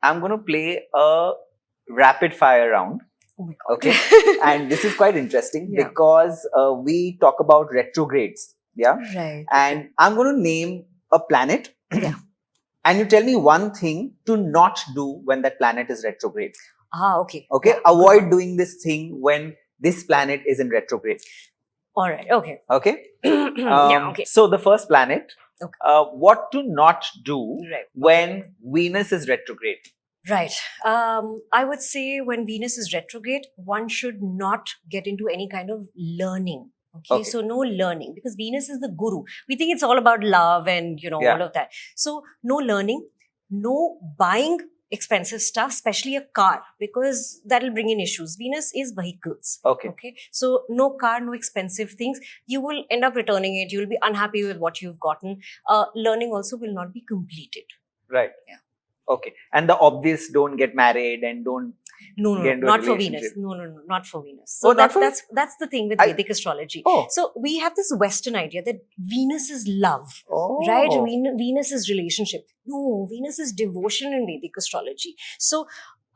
I'm going to play a rapid fire round. Oh my God. Okay. And this is quite interesting Yeah. because we talk about retrogrades. Yeah. Right. And I'm going to name a planet. Yeah. And you tell me one thing to not do when that planet is retrograde. Okay. Okay. Yeah, Avoid doing this thing when this planet is in retrograde. All right. Okay. Okay. Yeah. Okay. So the first planet, Okay. what to not do Right. when Venus is retrograde. Right. I would say when Venus is retrograde, one should not get into any kind of learning. Okay. So no learning, because Venus is the guru. We think it's all about love and, Yeah. all of that. So no learning, no buying expensive stuff, especially a car, because that'll bring in issues. Venus is vehicles. Okay. Okay. So no car, no expensive things. You will end up returning it. You will be unhappy with what you've gotten. Learning also will not be completed. Right. Yeah. Okay. And the obvious, don't get married and don't No, get into a not for Venus. relationship. No, not for Venus. So Oh, not for- that's the thing with I- Vedic astrology. Oh. So we have this Western idea that Venus is love, Oh. right? Venus is relationship. No, Venus is devotion in Vedic astrology. So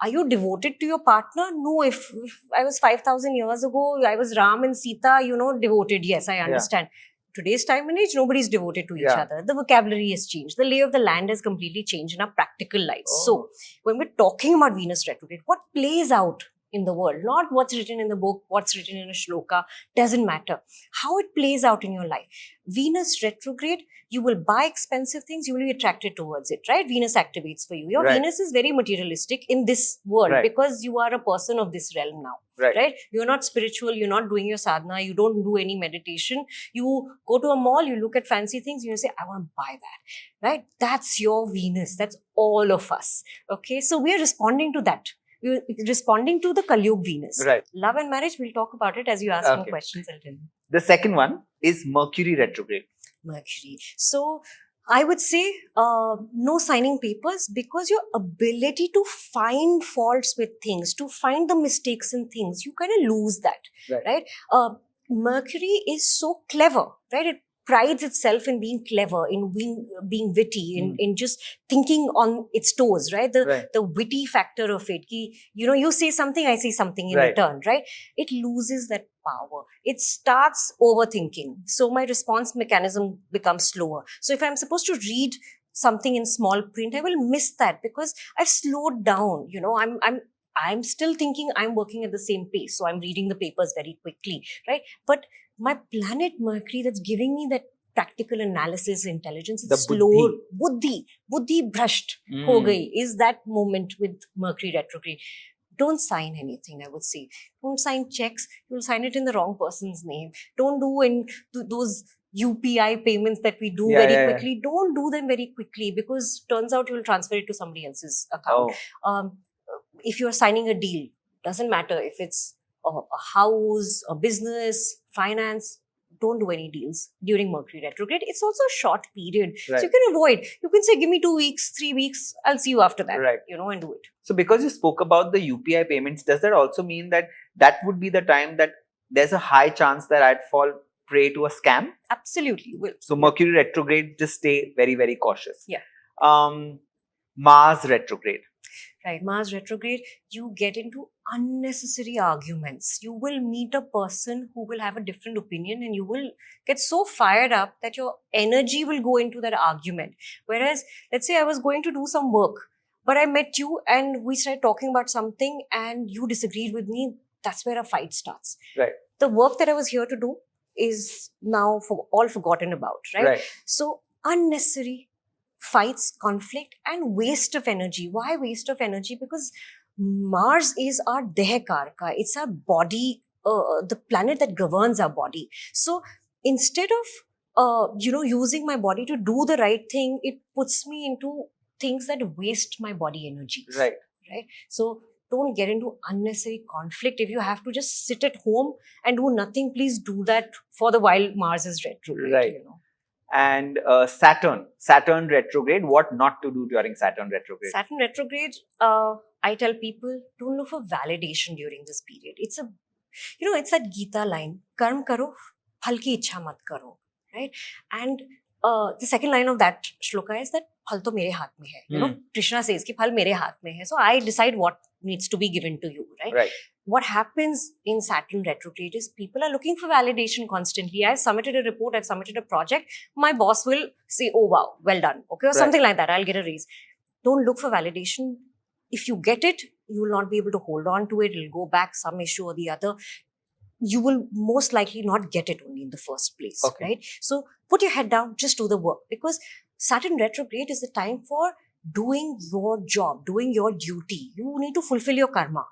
are you devoted to your partner? No, if I was 5,000 years ago, I was Ram and Sita, devoted. Yes, I understand. Today's time and age, nobody's devoted to each Yeah. other. The vocabulary has changed. The lay of the land has completely changed in our practical lives. Oh. So when we're talking about Venus retrograde, what plays out in the world, not what's written in the book, what's written in a shloka, doesn't matter. How it plays out in your life. Venus retrograde, you will buy expensive things, you will be attracted towards it, right? Venus activates for you. Your Right. Venus is very materialistic in this world Right. because you are a person of this realm now. Right. Right? You're not spiritual, you're not doing your sadhana, you don't do any meditation. You go to a mall, you look at fancy things, you say, I want to buy that. Right? That's your Venus. That's all of us. Okay. So we are responding to that. We're responding to the Kali Yuga Venus. Right. Love and marriage, we'll talk about it as you ask more Okay. questions. I'll tell you. The second one is Mercury retrograde. Mercury. So I would say no signing papers, because your ability to find faults with things, to find the mistakes in things, you kind of lose that, Right. Mercury is so clever, right? It prides itself in being clever, in being witty, in just thinking on its toes, right? The witty factor of it. You say something, I say something in Right. return, right? It loses that power. It starts overthinking. So my response mechanism becomes slower. So if I'm supposed to read something in small print, I will miss that because I've slowed down. I'm still thinking I'm working at the same pace. So I'm reading the papers very quickly, right? But my planet Mercury, that's giving me that practical analysis, intelligence, The it's slow. Buddhi brushed ho gayi is that moment with Mercury retrograde. Don't sign anything, I would say. Don't sign checks. You'll sign it in the wrong person's name. Don't do those UPI payments that we do very quickly. Don't do them very quickly because turns out you'll transfer it to somebody else's account. Oh. If you're signing a deal, doesn't matter if it's a house, a business, finance, don't do any deals during Mercury retrograde. It's also a short period. Right. So you can avoid. You can say, give me 2 weeks, 3 weeks. I'll see you after that. Right. And do it. So because you spoke about the UPI payments, does that also mean that would be the time that there's a high chance that I'd fall prey to a scam? Absolutely, you will. So Mercury retrograde, just stay very, very cautious. Yeah. Mars retrograde. Right, Mars retrograde, you get into unnecessary arguments. You will meet a person who will have a different opinion and you will get so fired up that your energy will go into that argument. Whereas, let's say I was going to do some work, but I met you and we started talking about something and you disagreed with me. That's where a fight starts. Right. The work that I was here to do is now all forgotten about, right? So, unnecessary fights, conflict, and waste of energy. Why waste of energy? Because Mars is our Dehakarka. It's our body, the planet that governs our body. So instead of using my body to do the right thing, it puts me into things that waste my body energy. Right. So don't get into unnecessary conflict. If you have to just sit at home and do nothing, please do that for the while Mars is retrograde. Right. And Saturn retrograde, what not to do during Saturn retrograde? Saturn retrograde, I tell people, don't look for validation during this period. It's that Gita line, karm karo, phal ki ichha mat karo, right? And the second line of that shloka is that फल तो मेरे हाथ में है. Krishna says कि फल मेरे हाथ में है. So I decide what needs to be given to you, right? Right. What happens in Saturn retrograde is people are looking for validation constantly. I've submitted a report, I've submitted a project. My boss will say, oh wow, well done. Okay, or something like that. I'll get a raise. Don't look for validation. If you get it, you will not be able to hold on to it. It'll go back some issue or the other. You will most likely not get it only in the first place, right? So put your head down, just do the work, because Saturn retrograde is the time for doing your job, doing your duty. You need to fulfill your karma.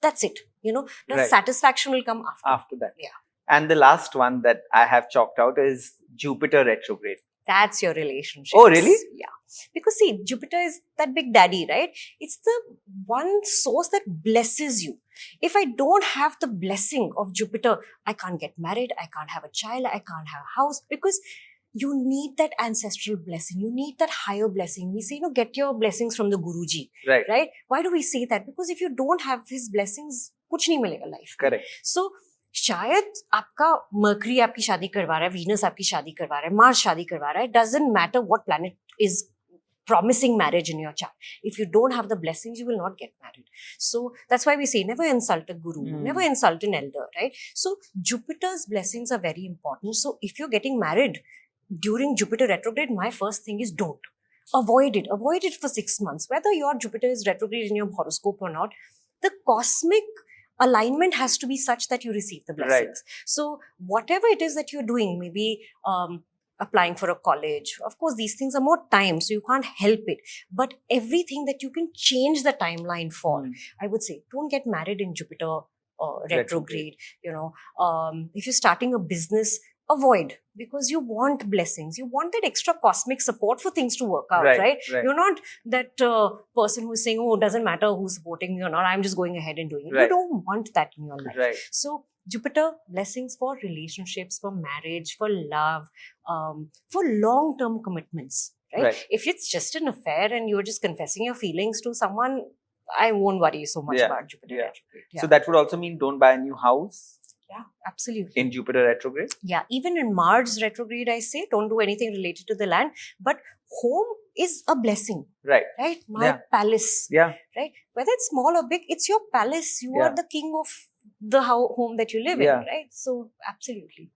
That's it. The satisfaction will come after that. Yeah. And the last one that I have chalked out is Jupiter retrograde. That's your relationship. Oh, really? Yeah. Because see, Jupiter is that big daddy, right? It's the one source that blesses you. If I don't have the blessing of Jupiter, I can't get married, I can't have a child, I can't have a house, because you need that ancestral blessing. You need that higher blessing. We say, get your blessings from the Guruji. Right? Why do we say that? Because if you don't have his blessings, कुछ नहीं मिलेगा life. Correct. So, शायद आपका Mercury आपकी शादी करवा रहा है, Venus आपकी शादी करवा रहा है, Mars शादी करवा रहा है. Doesn't matter what planet is promising marriage in your chart. If you don't have the blessings, you will not get married. So that's why we say never insult a guru, never insult an elder, right? So Jupiter's blessings are very important. So if you're getting married during Jupiter retrograde, my first thing is don't. Avoid it. Avoid it for 6 months. Whether your Jupiter is retrograde in your horoscope or not, the cosmic alignment has to be such that you receive the blessings. So whatever it is that you're doing, maybe applying for a college, of course these things are more time, so you can't help it, but everything that you can change the timeline for, I would say don't get married in Jupiter retrograde. If you're starting a business, avoid, because you want blessings, you want that extra cosmic support for things to work out, right? You're not that person who's saying, oh, it doesn't matter who's supporting me or not, I'm just going ahead and doing it. You don't want that in your life. So Jupiter, blessings for relationships, for marriage, for love, for long-term commitments, right? If it's just an affair and you're just confessing your feelings to someone, I won't worry so much about Jupiter retrograde. So that would also mean don't buy a new house. Yeah, absolutely. In Jupiter retrograde? Yeah, even in Mars retrograde, I say don't do anything related to the land, but home is a blessing. Right? My palace. Right? Whether it's small or big, it's your palace. You are the king of the home that you live in, right? So, absolutely.